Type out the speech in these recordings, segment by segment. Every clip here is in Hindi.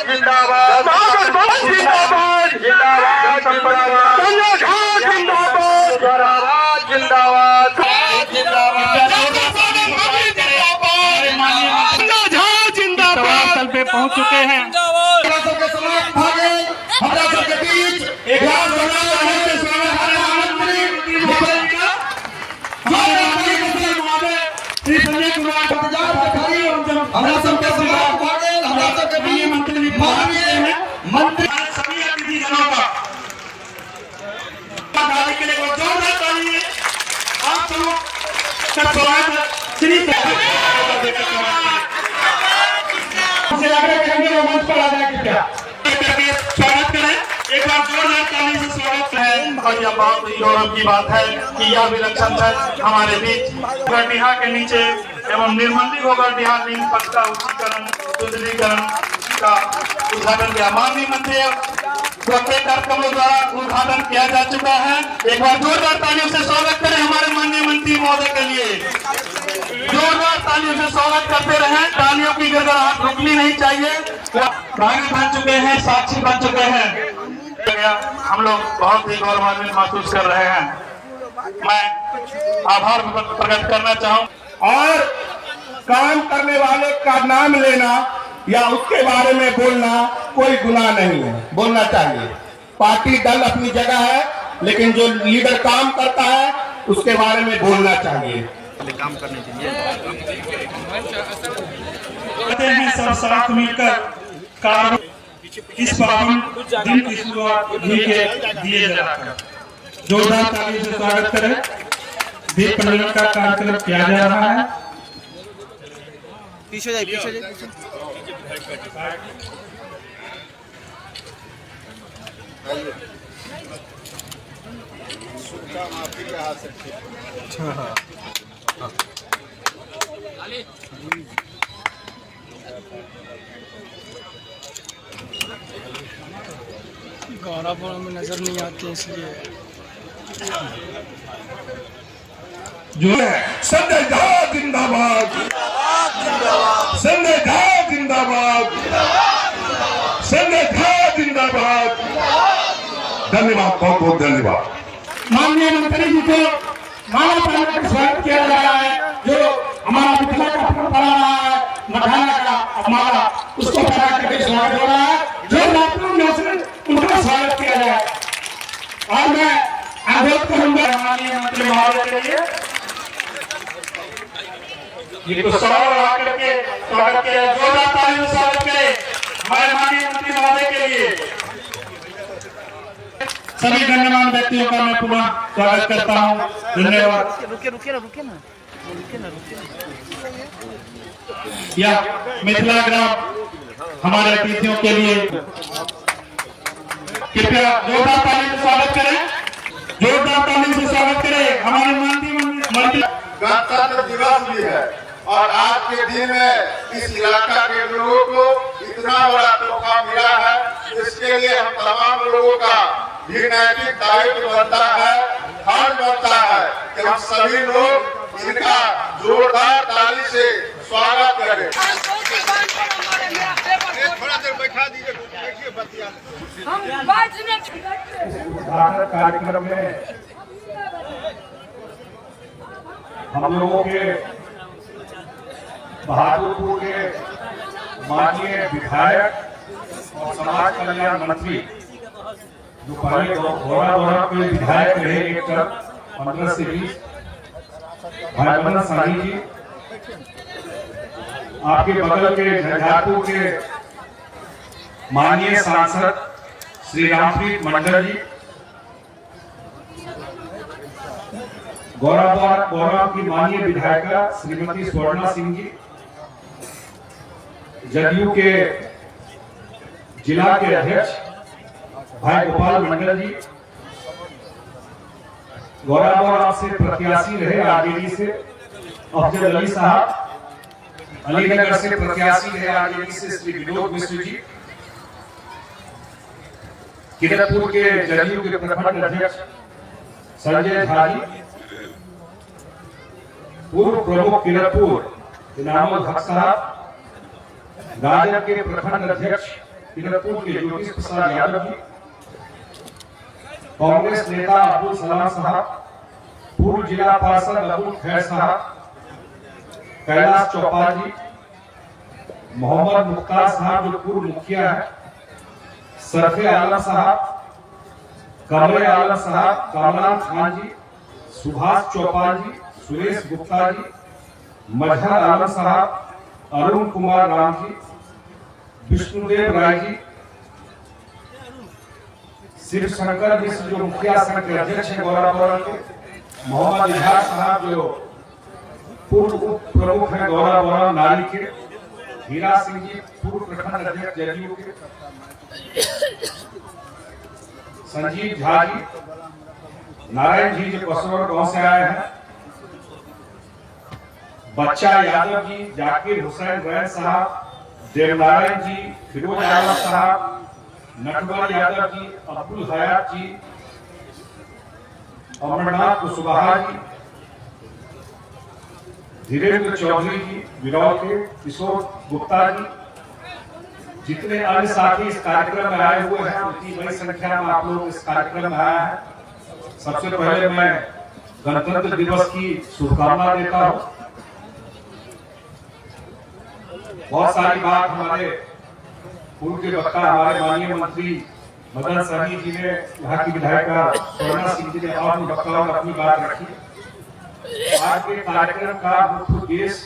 जिंदाबाद जिंदाबाद जिंदाबाद जिंदाबाद जिंदाबाद स्थल पे पहुंच चुके हैं। मंत्री सभी अतिथिजनों का के लिए जोरदार तालियां आप सबों का स्वागत श्री मंच पर आ जाए कृपया स्वागत करें। एक बार जोरदार ताली से स्वागत है। और यह बहुत ही गौरव की बात है कि यह विलक्षण है हमारे बीच गोबरडीहा के नीचे एवं निर्मली गोबरडीहा लिंक पथ का उच्चीकरण सुदृढ़ीकरण का उद्घाटन किया। माननीय मंत्री के कार्यक्रमों द्वारा उद्घाटन किया जा चुका है। एक बार जोरदार तालियों से स्वागत करें हमारे माननीय मंत्री महोदय के लिए। जोरदार तालियों से स्वागत करते रहे। तालियों की गड़गड़ाहट रुकनी नहीं चाहिए। प्रांगण बन चुके हैं, साक्षी बन चुके हैं। हम लोग बहुत ही गौरवान्वित महसूस कर रहे हैं। मैं आभार प्रकट करना चाहूँ। और काम करने वाले का नाम लेना या उसके बारे में बोलना कोई गुनाह नहीं है, बोलना चाहिए। पार्टी दल अपनी जगह है, लेकिन जो लीडर काम करता है उसके बारे में बोलना चाहिए। काम करने के लिए सब साथ मिलकर कार्य इस पावन दिन की शुरुआत दिए जाकर जोरदार ताली से स्वागत करें। दीप प्रज्वलन का कार्यक्रम किया जा रहा है। पीछे जाए पीछे जाए गौरव में नजर नहीं आती इसलिए जो है संजय झा जिंदाबाद, संजय झा जिंदाबाद, संजय झा जिंदाबाद। धन्यवाद, बहुत बहुत धन्यवाद। माननीय मंत्री जी को माला पहनाकर स्वागत किया जा रहा है। जो हमारा मिथिला का परंपरा रहा है मखाना का हमारा, उसको पहना करके स्वागत हो रहा है। जो डॉक्टरों ने उनका स्वागत किया जाए। और मैं अनुरोध करूंगा माननीय मंत्री महोदय के लिए ये तो सवाल आकर के स्वागत किया। जोरदार तालियों से स्वागत करें हमारे माननीय मंत्री महोदय के लिए। सभी गण्यमान्य व्यक्तियों का मैं पुनः स्वागत करता हूँ। धन्यवाद। रुके ना या मिथिला ग्राम हमारे अतिथियों के लिए कृपया जोरदार ताली से स्वागत करें। जोरदार ताली से स्वागत करें हमारे मंत्री। गणतंत्र दिवस भी है और आज के दिन में इस इलाका के लोगों को इतना बड़ा तोहफा मिला है। इसके लिए हम तमाम लोगों का भी नैतिक दायित्व बनता है, फर्ज बनता है कि हम सभी लोग इनका जोरदार ताली से स्वागत करें। थोड़ा देर बैठा दीजिए, देखिए बतिया कार्यक्रम में हम लोगों के बहादुरपुर के माननीय विधायक और समाज कल्याण मंत्री जो पहले गौरा के विधायक रहे एक तरफ 15 से 20 भाई मदन साही जी, आपके बगल के झंझारपुर के माननीय सांसद श्री रामप्रीत मंडल जी, गौरव की माननीय विधायिका श्रीमती स्वर्णा सिंह जी, जदयू के जिला के अध्यक्ष भाई गोपाल मंडल जी, गौरव से प्रत्याशी रहे आरजेडी से अफजल अली साहब, अलीनगर से प्रत्याशी रहे आरजेडी से श्री विनोद मिश्र जी, किरतपुर के जदयू के प्रखंड अध्यक्ष संजय झा जी, पूर्व प्रमुख किरतपुर इनामुल हक साहब, राजद के प्रखंड अध्यक्ष तिलकपुर के ज्योतिष प्रसाद यादव जी, कांग्रेस नेता अब्दुल सलाम साहब, पूर्व जिला पार्षद अब्दुल खैर साहब, कैलाश चौपाल जी, मोहम्मद मुख्तार साहब जो पूर्व मुखिया है, सरफे आलम साहब, कमरे आलम साहब, कमरान खान जी, सुभाष चौपाल जी, सुरेश गुप्ता जी, मजहर आलम साहब, अरुण कुमार राम जी, विष्णुदेव राय जी, शिव शंकर मिश्र जो मुखिया संघ के अध्यक्ष हैं गौराबोरा के, मोहम्मद इजहार साहब जो पूर्व उप प्रमुख हैं गौराबोरा नाली के, हीरा सिंह जी पूर्व प्रखंड अध्यक्ष जदयू के, संजीव झा जी, नारायण जी जो कसौर गांव से आए हैं, बच्चा यादव जी, जाकिर हुसैन रैन साहब, देवनारायण जी, फिरोज आलम साहब, नटवर यादव जी, अब्दुल हयात जी, अमरनाथ कुशवाहा जी, धीरेन्द्र चौधरी जी बिरौल के, किशोर गुप्ता जी, जितने अन्य साथी इस कार्यक्रम में आए हुए हैं उतनी बड़ी संख्या में आप लोग इस कार्यक्रम में आए हैं। सबसे पहले मैं गणतंत्र दिवस की शुभकामना देता हूं। बहुत सारी बात हमारे पूर्व के वक्ता हमारे माननीय मंत्री मदन सहनी जी ने, यहाँ की विधायिका स्वर्णा सिंह जी ने और वक्ताओं ने अपनी बात रखी। आज के कार्यक्रम का मुख्य उद्देश्य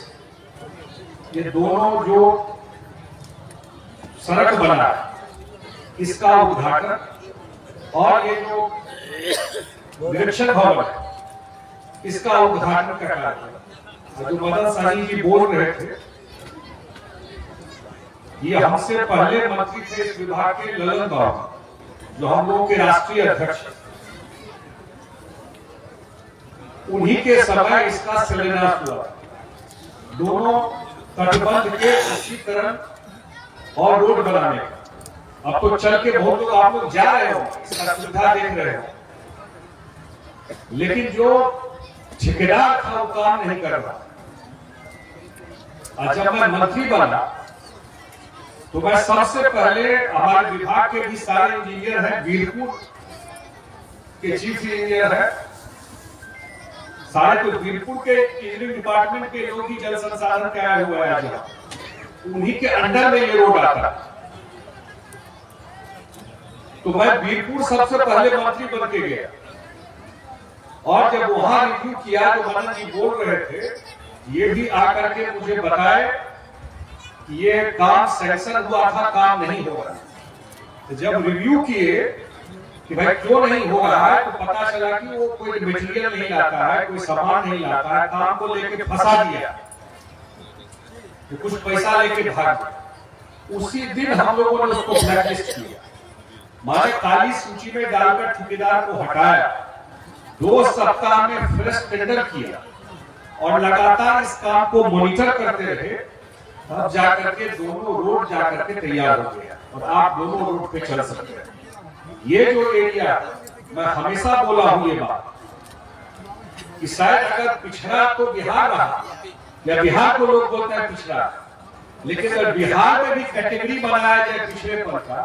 ये दोनों जो सड़क बना है इसका उद्घाटन और ये जो निरीक्षण भवन है इसका उद्घाटन का कार्य जो मदन सहनी जी बोल रहे थे, ये हमसे पहले मंत्री थे इस विभाग के ललन बाबू जो हम लोगों के राष्ट्रीय अध्यक्ष, उन्हीं के समय इसका शिलान्यास हुआ। दोनों तटबंध के उच्चीकरण और रोड बनाने का। अब तो चल के बहुत लोग आप लोग जा रहे हो, इसका सुविधा देख रहे हो, लेकिन जो ठेकेदार था वो काम नहीं कर रहा। और जब मैं मंत्री बना तो मैं सबसे पहले हमारे विभाग के भी सारे इंजीनियर हैं, वीरपुर के चीफ इंजीनियर है, सारे तो वीरपुर के इंजीनियरिंग डिपार्टमेंट के लोग ही जल संसाधन के आए हुए हैं, उन्हीं के अंडर में ये रोड आता। तो मैं वीरपुर सबसे पहले मंत्री बन के गया और जब वहां रिव्यू किया तो मदन जी बोल रहे थे, ये भी आकर के मुझे बताए कि ये काम सैंक्शन हुआ था, काम नहीं हो रहा। तो जब रिव्यू किए कि भाई क्यों नहीं हो रहा है तो पता चला कि वो कोई मटेरियल नहीं लाता है, कोई सामान नहीं लाता है, काम को लेके फंसा दिया, तो कुछ पैसा लेके भाग गया। उसी दिन हम लोगों ने उसको ब्लैकलिस्ट किया, माने काली सूची में डालकर ठेकेदार को हटाया। 2 सप्ताह में फ्रेश टेंडर किया और लगातार इस काम को मॉनिटर करते रहे, तब जाकर के दोनों रोड जाकर के तैयार हो गया और आप दोनों रोड पे चल सकते हैं। ये जो एरिया मैं हमेशा बोला हूं ये बात कि शायद अगर पिछड़ा तो बिहार रहा या बिहार को लोग बोलते हैं पिछड़ा, लेकिन अगर बिहार में भी कैटेगरी बनाया जाए पिछड़ेपन का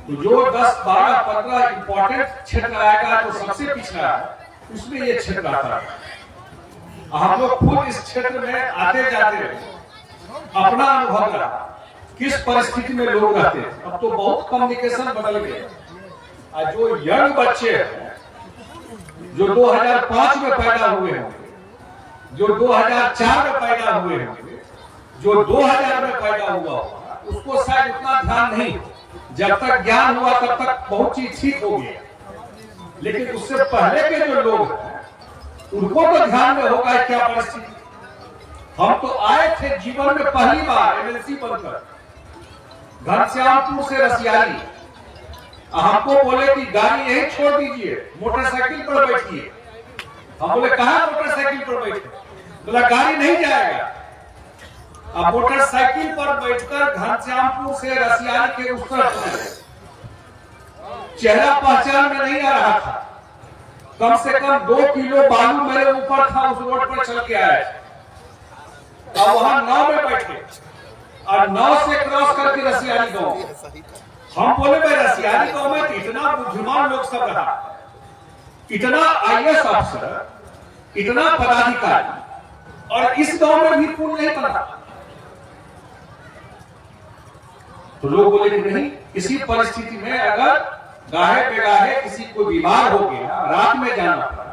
तो जो 10, 12, 15 इंपॉर्टेंट क्षेत्र आएगा तो सबसे पिछड़ा है उसमें ये क्षेत्र आता है। हम लोग खुद इस क्षेत्र में आते जाते रहे, अपना अनुभव रहा किस परिस्थिति में लोग रहते हैं। अब तो बहुत कम्युनिकेशन बदल गया। जो यंग बच्चे हैं जो 2005 में पैदा हुए होंगे, जो 2004 में पैदा हुए होंगे, जो 2000 में पैदा हुआ होगा, उसको शायद उतना ध्यान नहीं। जब तक ज्ञान हुआ तब तक बहुत चीज ठीक हो गया, लेकिन उससे पहले के जो लोग हैं उनको तो ध्यान में होगा क्या परिस्थिति। हम तो आए थे जीवन में पहली बार एमएलसी बनकर घनश्यामपुर से रसियाली, हमको बोले कि गाड़ी यहीं छोड़ दीजिए, मोटरसाइकिल पर बैठिए। हम बोले कहां मोटरसाइकिल पर बैठे, बोला गाड़ी नहीं जाएगा। अब मोटरसाइकिल पर बैठकर घनश्यामपुर से रसियाली के उस तरफ चेहरा पहचान में नहीं आ रहा था। कम से कम 2 किलो बालू मेरे ऊपर था, उस रोड पर चल के आए। अब वहां नाव में बैठे, और 9 से क्रॉस करके रसियाली गांव। हम बोले भाई रसियाली गांव में इतना बुद्धिमान लोग सब रहा, इतना आईएएस अफसर, इतना पदाधिकारी, और इस गांव में भी पुल नहीं बना। तो लोग बोले कि नहीं, इसी परिस्थिति में अगर गाहे बेगाहे किसी को बीमार हो गया, रात में जाना पड़ा,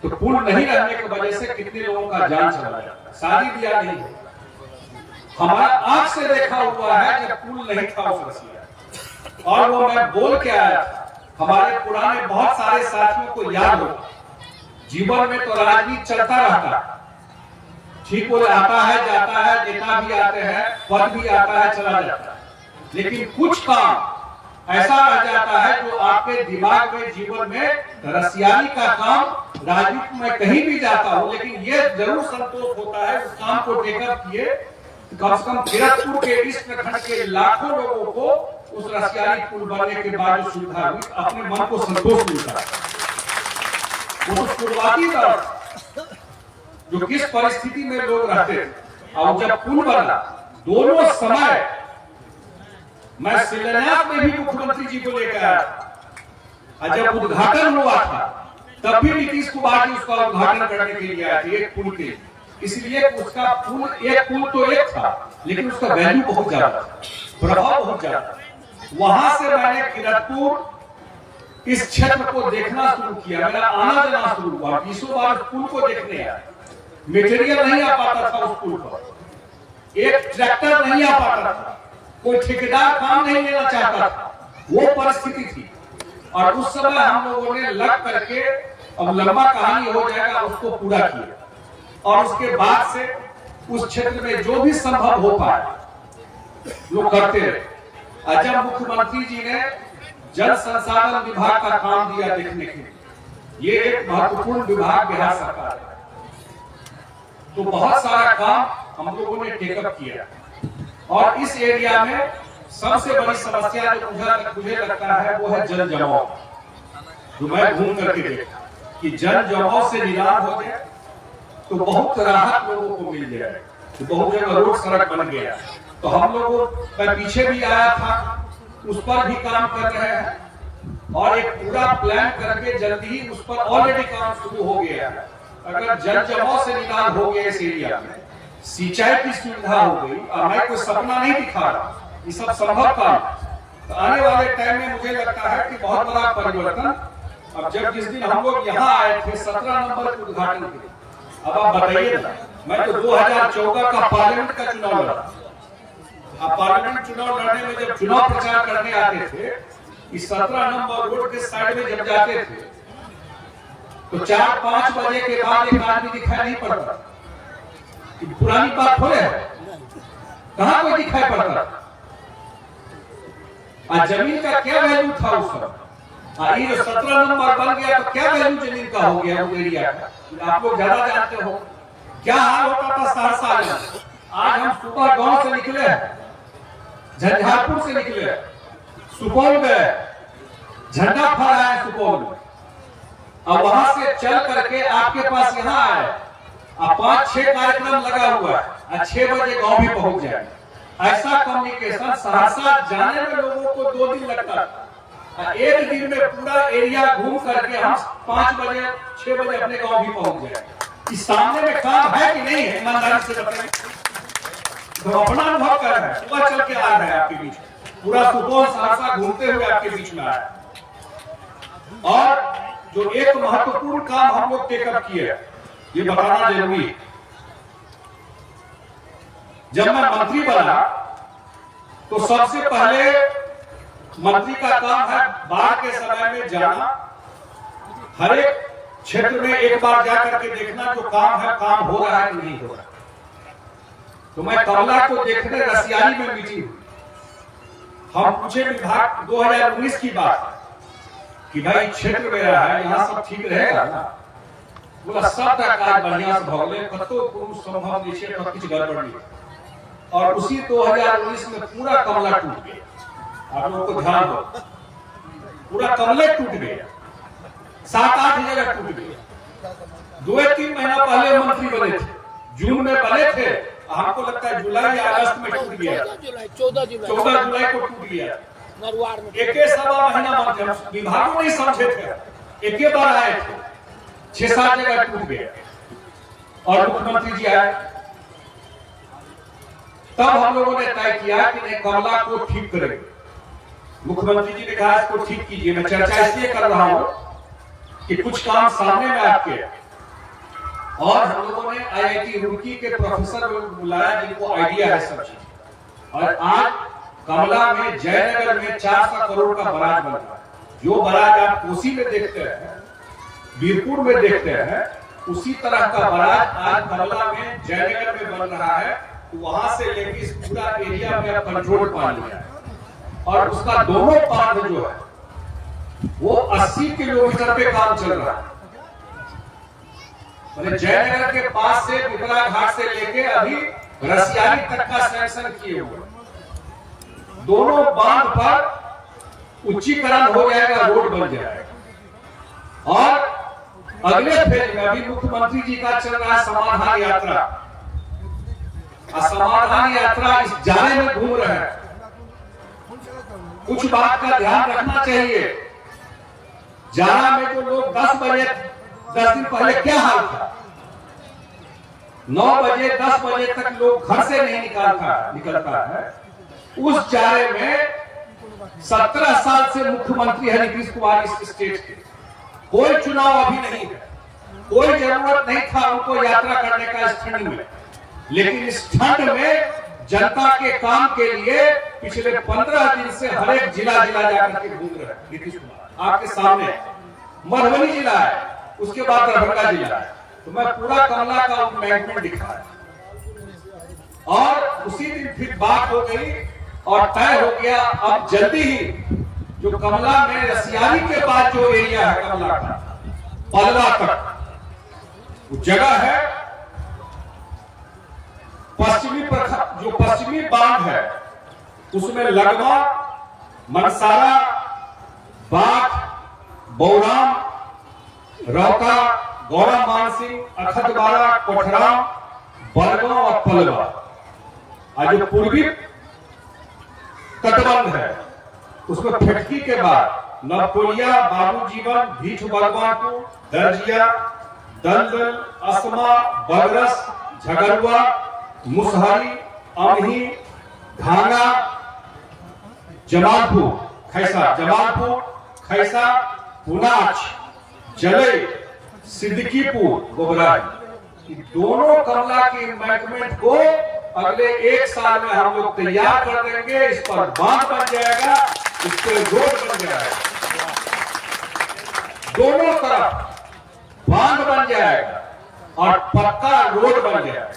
तो पुल नहीं रहने की वजह से कितने लोगों का जान चला जाता। शादी ब्याह नहीं है, हमारा आंख से देखा हुआ है जब पुल नहीं था उस रसिया। और वो मैं बोल के आया था, हमारे पुराने बहुत सारे साथियों को याद हो, जीवन में तो राजनीति चलता रहता, ठीक बोले आता है जाता है, नेता भी आते हैं, पद भी आता है चला जाता है, लेकिन कुछ काम ऐसा रह जाता है जो आपके दिमाग में जीवन में रसियाली का काम। राजनीति में कहीं भी जाता हूं, लेकिन ये जरूर संतोष होता है उस काम को टेकअप किए, कम से कम किरतपुर के इस प्रखंड के लाखों लोगों को उस रसियाली पुल बनने के बाद जो सुविधा हुई, अपने मन को संतोष मिलता है। वो शुरुआती दौर जो किस परिस्थिति में लोग रहते थे, और जब पुल बना, दोनों समय मैं शिलान्यास में भी मुख्यमंत्री जी को लेकर आया था, और जब उद्घाटन हुआ था तब भी नीतीश कुमार जी उसका उद्घाटन करने के लिए आए थे, एक पुल के। इसलिए उसका पुल, एक पुल तो एक था, लेकिन उसका वैल्यू बहुत ज्यादा था, प्रभाव बहुत ज्यादा। वहां से मैंने किरतपुर इस क्षेत्र को देखना शुरू किया, मेरा आना जाना शुरू हुआ, 20 बार उस पुल को देखने आया। मटेरियल नहीं आ पाता था उस पुल पर, एक ट्रैक्टर नहीं आ पाता था, कोई ठेकेदार काम नहीं लेना चाहता था, वो परिस्थिति थी। और उस समय हम लोगों ने लग करके, अब लंबा कहानी हो जाएगा, उसको पूरा किया। और उसके बाद से उस क्षेत्र में जो भी संभव हो पाए लोग करते रहे। और जब मुख्यमंत्री जी ने जल संसाधन विभाग का काम दिया देखने के लिए, ये एक महत्वपूर्ण विभाग बिहार सरकार है, तो बहुत सारा काम हम लोगों ने टेकअप किया। और इस एरिया में सबसे बड़ी समस्या जो मुझे लगता है वो है जल जमाव, जो मैं घूम करके देखा कि जल जमाव से निदान हो गया तो बहुत राहत लोगों को मिल जाए, तो बहुत जगह रोड सड़क बन गया। तो हम लोगों का पीछे भी आया था, उस पर भी काम कर रहे हैं, और एक पूरा प्लान करके जल्दी ही उस पर ऑलरेडी काम शुरू हो गया है। अगर जल जमाव से निदान हो गया इस एरिया में, सिंचाई की सुविधा हो गई, और मैं कोई सपना नहीं दिखा रहा, ये सब संभव काम। तो आने वाले टाइम में मुझे लगता है कि बहुत बड़ा परिवर्तन। अब जब जिस दिन हम लोग यहाँ आए थे 17 नंबर के उद्घाटन के, अब आप बताइए ना, मैं तो 2014 का पार्लियामेंट का चुनाव लड़ा। अब पार्लियामेंट चुनाव लड़ने में जब चुनाव प्रचार करने आते थे, इस 17 नंबर रोड के साइड में जब जाते थे, तो 4-5 बजे के बाद एक आदमी दिखाई नहीं पड़ता। पुरानी बात हो रही है, कहां कोई दिखाई पड़ता। आज जमीन का क्या वैल्यू था उस समय, ये जो 17 नंबर बन गया तो क्या वैल्यू जमीन का हो गया वो एरिया का, आप लोग ज्यादा जानते हो। क्या हाल होता था सहरसा में। आज हम सुबह गांव से निकले, झंझारपुर से निकले, सुपौल गए, झंडा फहराया सुपौल में, और वहां से चल करके आपके पास यहाँ आए, 5-6 कार्यक्रम लगा हुआ है, 6 बजे गांव भी पहुंच जाए। ऐसा कम्युनिकेशन सहरसा जाने में लोगों को 2 दिन लगता था, एक दिन में पूरा एरिया घूम करके हम 5 बजे 6 बजे अपने गांव भी पहुंच जाए। इस सामने में काम है कि नहीं है, ईमानदारी से बताएं। तो अपना अनुभव कर रहे हैं, सुबह चल के आ रहे हैं आपके बीच, पूरा सुपौल सहरसा घूमते हुए आपके बीच में आया। और जो एक महत्वपूर्ण काम हम लोग टेकअप किए, ये बताना जरूरी है। जब मैं मंत्री बना तो सबसे पहले मंत्री का काम है बाढ़ के समय में जाना, हर एक क्षेत्र में एक बार जाकर के देखना जो काम है, काम हो रहा है कि नहीं हो रहा। तो मैं कमला को देखने रसियाली में मीटिंग हुई, हम पूछे विभाग 2019 की बात कि भाई क्षेत्र में रहा है, यहाँ सब ठीक रहेगा ना। बोला सब कार्य बढ़िया से भगले, कतो पुरुष संभव नीचे तो कुछ गड़बड़ नहीं। और उसी 2019 में पूरा कमला टूट गया। आप लोगों को ध्यान दो, पूरा कमला टूट गया, 7-8 जगह टूट गया। 2-3 महीना पहले मंत्री बने थे, जून में बने थे, हमको लगता है जुलाई या अगस्त में टूट गया, 14 जुलाई को टूट गया। एक सवा महीना मतलब विभाग नहीं समझे थे, एक बार आए थे, 6-7 जगह टूट गया और मुख्यमंत्री जी आए। तब हम लोगों ने तय किया कि नहीं, कमला को ठीक करेंगे। मुख्यमंत्री जी ने कहा इसको ठीक कीजिए। मैं चर्चा इसलिए कर रहा हूं कि कुछ काम सामने में आपके, और हम लोगों ने IIT रुड़की के प्रोफेसर बुलाया जिनको आइडिया है सब चीज। और आज कमला में, जयनगर में 400 करोड़ का बराज बन रहा है। जो बराज आप कोसी में देखते हैं, बीरपुर में देखते हैं, उसी तरह का बराज आज कमला में, जयनगर में बन रहा है। वहां से लेकर इस पूरा एरिया में कंट्रोल पा लिया है। और उसका दोनों बांध जो है वो 80 किलोमीटर पे काम चल रहा है। जयनगर के पास से पिपरा घाट से लेके अभी रसियाली तक का सैंक्शन किए हुए, दोनों बांध पर उच्चीकरण हो जाएगा, रोड बन जाएगा। और अगले फेज में अभी मुख्यमंत्री जी का चल रहा है समाधान यात्रा। समाधान यात्रा इस जाने में घूम रहे हैं। कुछ बात का ध्यान रखना चाहिए। जाना में जो लोग 10 दिन पहले क्या हाल था, 9 बजे 10 बजे तक लोग घर से नहीं निकलता है। उस जाने में 17 साल से मुख्यमंत्री है नीतीश कुमार इस स्टेट के। कोई चुनाव अभी नहीं है, कोई जरूरत नहीं था उनको यात्रा करने का इस ठंड में। लेकिन इस ठंड में जनता के काम के लिए पिछले 15 दिन से हर एक जिला जाकर के घूम रहे हैं नीतीश कुमार। आपके सामने मधुबनी जिला है, उसके बाद दरभंगा जिला है। तो मैं पूरा कमला का मैनेजमेंट दिखाया और उसी दिन फिर बात हो गई और तय हो गया। अब जल्दी ही जो कमला में रसियाली के बाद जो एरिया है कमला का, पलवा तक वो जगह है, जो पश्चिमी बांध है उसमें लगवा, मनसारा, बाघ, बौराम, रौका, गौरा मानसिंह, अखतबारा, कोठरा, बलगांव और पलवा, आज जो पूर्वी तटबंध है उसमें फटकी के बाद नवकोलिया, बाबू जीवन, भीठ बलवानपुर, दर्जिया, दलदल, असमा, बगरस, झगड़ुआ, मुसहरी, अमही, धांगा, जमालपुर, खैसा, पुनाच, जलई, सिद्दीकीपुर, गोबराई, दोनों कमला के मैनेजमेंट को अगले 1 साल में हम लोग तैयार कर देंगे। इस पर बांध बन जाएगा, इस पर रोड बन जाएगा, दोनों तरफ बांध बन जाएगा और पक्का रोड बन जाएगा।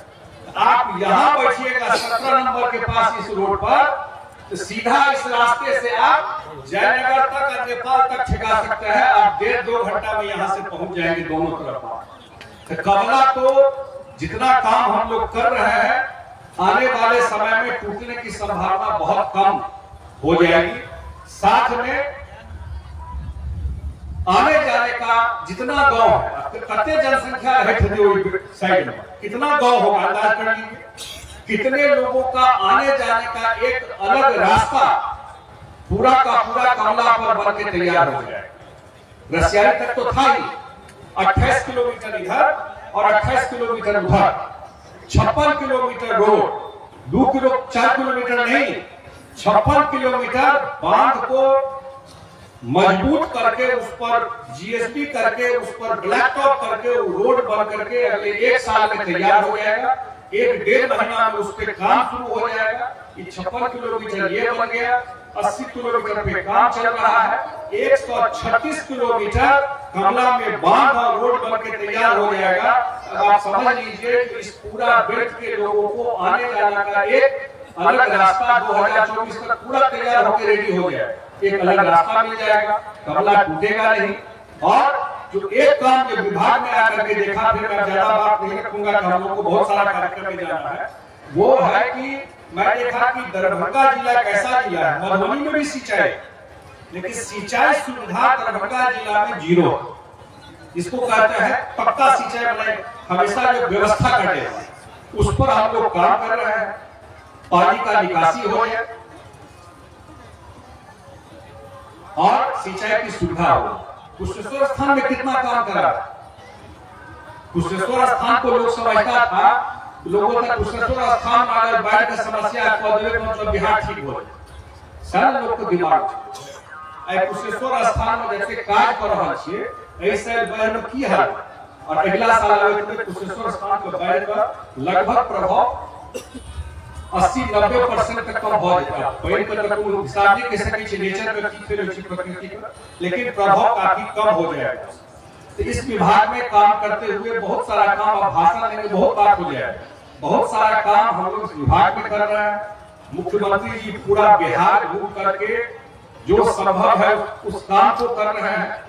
आप यहां बैठिएगा 17 नंबर के पास इस रोड पर, तो सीधा इस रास्ते से आप जयनगर तक और नेपाल तक ठेका सकते हैं। आप 1.5-2 घंटा में यहां से पहुंच जाएंगे दोनों तरफ। तो कमला तो जितना काम हम लोग कर रहे हैं, आने वाले समय में टूटने की संभावना बहुत कम हो जाएगी। साथ में आने जाने का जितना गांव है, कितने जनसंख्या है साइड में, कितना गांव होगा अंदाज कर लीजिए। कितने लोगों का आने जाने का एक अलग रास्ता पूरा का पूरा कमला पर बन के तैयार हो जाएगा। रसियाली तक तो था ही, 28 किलोमीटर इधर और 28 किलोमीटर उधर, 56 किलोमीटर रोड, 4 किलोमीटर नहीं, 56 किलोमीटर बांध को मजबूत करके, उस पर GSB करके, उस पर ब्लैक टॉप करके रोड बन करके अगले 1 साल में तैयार हो जाएगा। 1-1.5 महीना में उस पर काम शुरू हो जाएगा। 56 किलोमीटर ये बन गया, 80 किलोमीटर पे काम चल रहा है, 136 किलोमीटर कमला में बांध और रोड बन के तैयार हो जाएगा। अब आप समझ लीजिए कि इस पूरा बेल्ट के लोगों को आने जाने का एक अलग रास्ता 2024 तक पूरा तैयार होकर रेडी हो जाएगा। एक अलग रास्ता मिल जाएगा, कमला टूटेगा नहीं। और जो एक काम जो विभाग में आकर के देखा, फिर मैं ज्यादा बात नहीं रखूंगा कि हम लोग को बहुत सारा कार्यक्रम में जाना है, वो है कि मैं देखा कि दरभंगा जिला कैसा जिला है, मधुबनी में भी सिंचाई, लेकिन सिंचाई सुविधा दरभंगा जिला में 0। इसको कहते हैं पक्का सिंचाई बनाए, हमेशा जो व्यवस्था करते हैं उस पर हम लोग काम कर रहे हैं, पानी का निकासी हो जाए और सिंचाई की सुविधा हो। कुशेश्वर स्थान में कितना काम करा, कुशेश्वर स्थान को लोग समझता था, लोगों तक कुशेश्वर स्थान में अगर बाढ़ की समस्या मतलब बिहार ठीक हो जाए, सारे लोग को दिमाग कुशेश्वर स्थान में जैसे कार्य कर रहा छे ऐसे बाढ़ में की है और अगला साल आवे तो कुशेश्वर स्थान के बाढ़ का लगभग प्रभाव 80-90% तक कम हो जाएगा। पहले तक तो हिसाब नहीं कह सके नेचर में ठीक है प्रकृति का, लेकिन प्रभाव काफी कम हो जाएगा। तो इस विभाग में काम करते हुए बहुत सारा काम, अब भाषण में बहुत बात हो जाएगा, बहुत सारा काम हम लोग इस विभाग में कर रहे हैं। मुख्यमंत्री जी पूरा बिहार घूम करके जो संभव है उस काम को कर रहे हैं।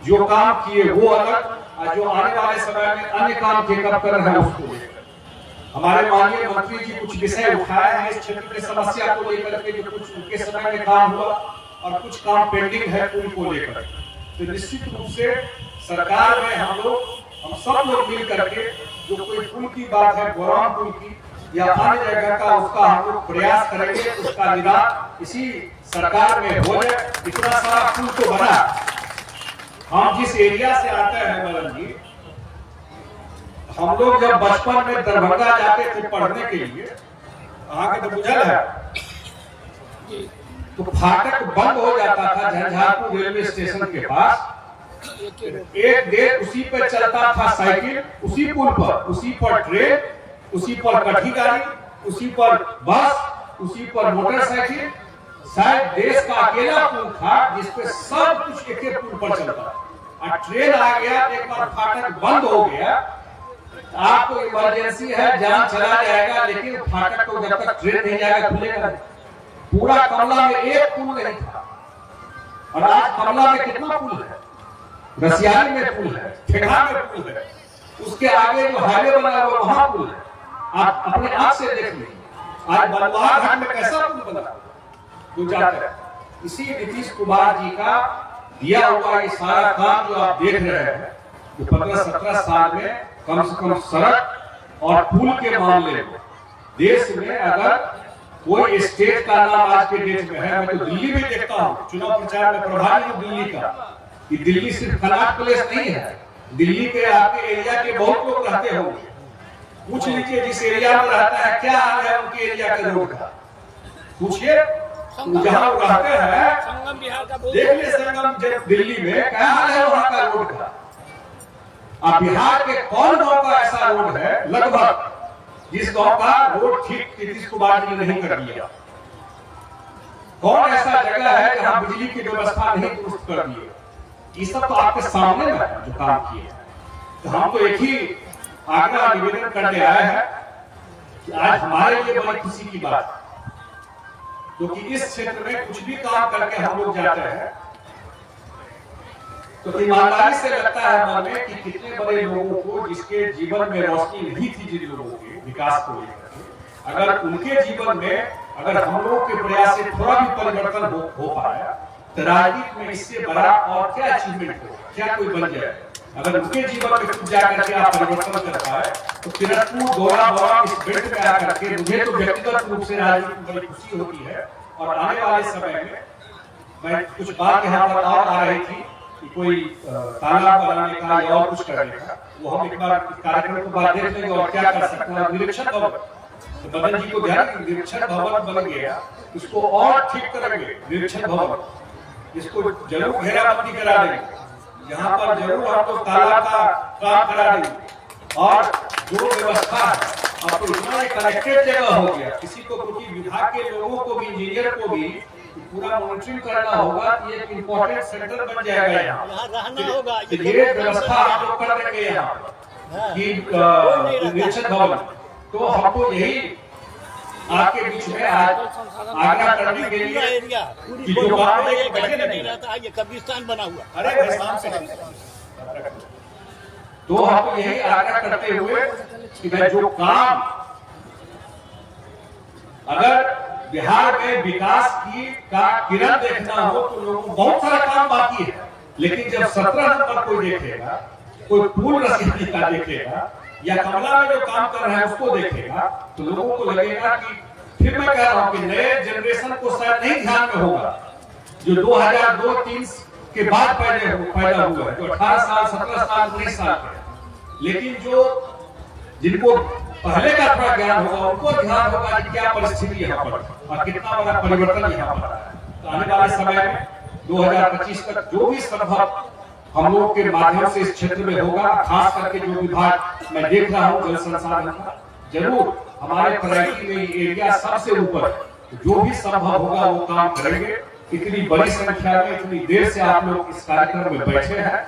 जो काम किए वो अलग, और जो आने वाले समय में अन्य काम टेकअप कर रहे हैं उसको लेकर हमारे माननीय मंत्री जी कुछ विषय उठाए हैं इस क्षेत्र की समस्या को लेकर के, जो कुछ उनके समय में काम हुआ और कुछ काम पेंडिंग है उनको लेकर। तो निश्चित रूप से सरकार में हम सब लोग मिल करके जो कोई पुल की बात है, गोराम पुल की या अन्य जगह का, उसका हम लोग प्रयास करेंगे, उसका निदान इसी सरकार में हो जाए। इतना सारा पुल तो बना, हम जिस एरिया से आते हैं मदन जी, हम लोग जब बचपन में दरभंगा जाते थे पढ़ने के लिए, वहां के तो बुझल है, तो फाटक बंद हो जाता था झंझारपुर रेलवे स्टेशन के पास, एक देर उसी पर चलता था साइकिल, उसी पुल पर, उसी पर ट्रेन, उसी पर कठी गाड़ी, उसी पर बस, उसी पर मोटरसाइकिल। शायद देश का अकेला पुल था जिसपे सब कुछ एक पुल पर चलता। और ट्रेन आ गया, एक बार फाटक बंद हो गया, आपको इमरजेंसी है, जान चला जाएगा, लेकिन फाटक को जब तक ट्रेन नहीं जाएगा खुलेगा। पूरा कमला में एक पुल नहीं था, और आज कमला में कितना पुल है, रसियाली में पुल है, ठेठा में पुल है, उसके आगे जो हाईवे बना हुआ वहां पुल है। आप अपने आंख से देख लीजिए आज बलवार घाट में कैसा पुल बना जो जाता है। इसी नीतीश कुमार जी का दिया हुआ ये सारा काम जो आप देख रहे हैं, जो 15-17 साल में कम से कम सड़क और पुल के मामले में देश में अगर कोई स्टेट का नाम आज के डेट में है, मैं तो दिल्ली में देखता हूँ, चुनाव प्रचार में प्रभारी हूँ दिल्ली का, कि दिल्ली सिर्फ खराब प्लेस नहीं है, दिल्ली के आपके एरिया के बहुत लोग रहते होंगे, पूछ लीजिए जिस एरिया में रहता है क्या हाल है उनके एरिया के रोड का, पूछिए जहाँ वो रहते हैं, देख लीजिए संगम दिल्ली में क्या हाल है वहाँ का रोड का। अब बिहार के कौन गांव का ऐसा रोड है लगभग जिस गांव का रोड ठीक नीतीश कुमार जी ने नहीं कर दिया? कौन ऐसा जगह है जहां बिजली की व्यवस्था नहीं दुरुस्त कर दी? ये सब तो आपके सामने में जो काम किए हैं। तो हम तो एक ही आग्रह निवेदन करने आए हैं कि आज हमारे लिए बड़ी खुशी की बात, क्योंकि इस क्षेत्र में कुछ भी काम करके हम लोग जाते हैं तो ईमानदारी से लगता है मन में कि कितने बड़े लोगों को जिसके जीवन में रोशनी नहीं थी, जिन लोगों के विकास को लेकर, अगर उनके जीवन में अगर हम लोग के प्रयास से थोड़ा भी परिवर्तन हो पाया तो राजनीति में इससे बड़ा और क्या अचीवमेंट हो, क्या कोई बन जाए। अगर उनके जीवन में खुद जाकर के आप परिवर्तन कर पाए तो किरतपुर गौरा इस बेल्ट में आकर के मुझे तो व्यक्तिगत रूप से राजनीति में बड़ी खुशी होती है। और आने वाले समय में मैं कुछ बात यहाँ पर और आ रही थी कि कोई तालाब बनाने का या और कुछ करने का, वो हम एक बार कार्यक्रम के बाद देख लेंगे और क्या कर सकते हैं। निरीक्षण भवन, तो मदन जी को ध्यान, निरीक्षण भवन बन गया, इसको और ठीक करेंगे। निरीक्षण भवन इसको जरूर घेराबंदी करा देंगे, यहाँ पर जरूर हम लोग तालाब का काम करा देंगे। और जो व्यवस्था है अब तो इतना कनेक्टेड जगह हो गया, किसी को क्योंकि विभाग के लोगों को भी, इंजीनियर को भी पूरा मॉनिटरिंग करना होगा कि एक इम्पोर्टेंट सेंटर बन जाएगा यहाँ रहना होगा। ये व्यवस्था आप लोग कर देंगे यहाँ कि निरीक्षण भवन। तो हमको यही आपके बीच में आज आग्रह करने के लिए कि जो काम बैठे नहीं रहता, ये कब्रिस्तान बना हुआ, अरे तो हम यही आग्रह करते हुए कि मैं जो काम अगर बिहार में विकास की का किरण देखना हो तो लोगों को बहुत सारा काम बाकी है, लेकिन जब 17 नंबर कोई देखेगा, कोई पुल रसीदी का देखेगा, या कमला में जो काम कर रहे हैं उसको देखेगा तो लोगों को लगेगा कि फिर मैं कह रहा हूं कि नए जनरेशन को शायद नहीं ध्यान में होगा जो 2002-3 के बाद पैदा हुआ है, जो 18 साल 17 साल 19 साल के, लेकिन जो जिनको पहले का थोड़ा ज्ञान होगा उनको ध्यान होगा कि क्या परिस्थिति यहाँ पर और कितना बड़ा परिवर्तन यहाँ पर है। तो आने वाले समय में 2025 तक जो भी संभव हम लोगों के माध्यम से इस क्षेत्र में होगा, खास करके जो विभाग मैं देख रहा हूँ जल संसाधन का, जरूर हमारे प्रायोरिटी में एरिया सबसे ऊपर जो भी संभव होगा वो काम करेंगे। इतनी बड़ी संख्या में इतनी देर से आप लोग इस कार्यक्रम में बैठे हैं,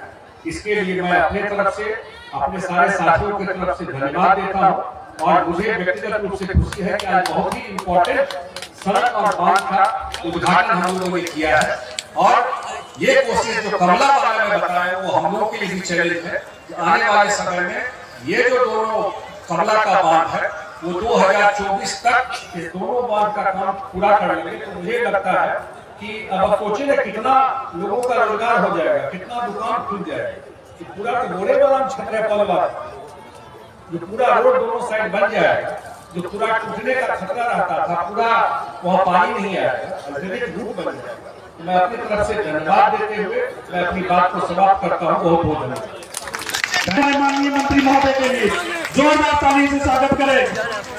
इसके लिए मैं अपने तरफ से अपने सारे साथियों की तरफ से धन्यवाद देता हूं। और मुझे व्यक्तिगत रूप से खुशी है कि आज बहुत ही इम्पोर्टेंट सड़क और बांध का उद्घाटन हम लोगों ने किया है। और ये कोशिश जो कमला वाला में बताया वो हम लोगों के लिए भी चैलेंज है कि आने वाले समय में ये जो दोनों कमला का बांध है वो 2024 तक ये दोनों बांध का काम पूरा कर लेंगे। तो मुझे लगता है कि अब सोचिए कितना लोगों का रोजगार हो जाएगा, कितना दुकान खुल जाएगा, कि पूरा घोड़े वाला छतरे पलवा जो पूरा रोड दोनों साइड बन जाएगा, जो पूरा टूटने का खतरा रहता था, पूरा वहाँ पानी नहीं आएगा, अत्यधिक धूप बन जाएगा। तो मैं अपनी तरफ से धन्यवाद देते हुए मैं अपनी बात को समाप्त करता हूँ। बहुत बहुत धन्यवाद। माननीय मंत्री महोदय के लिए जोरदार ताली से स्वागत करें।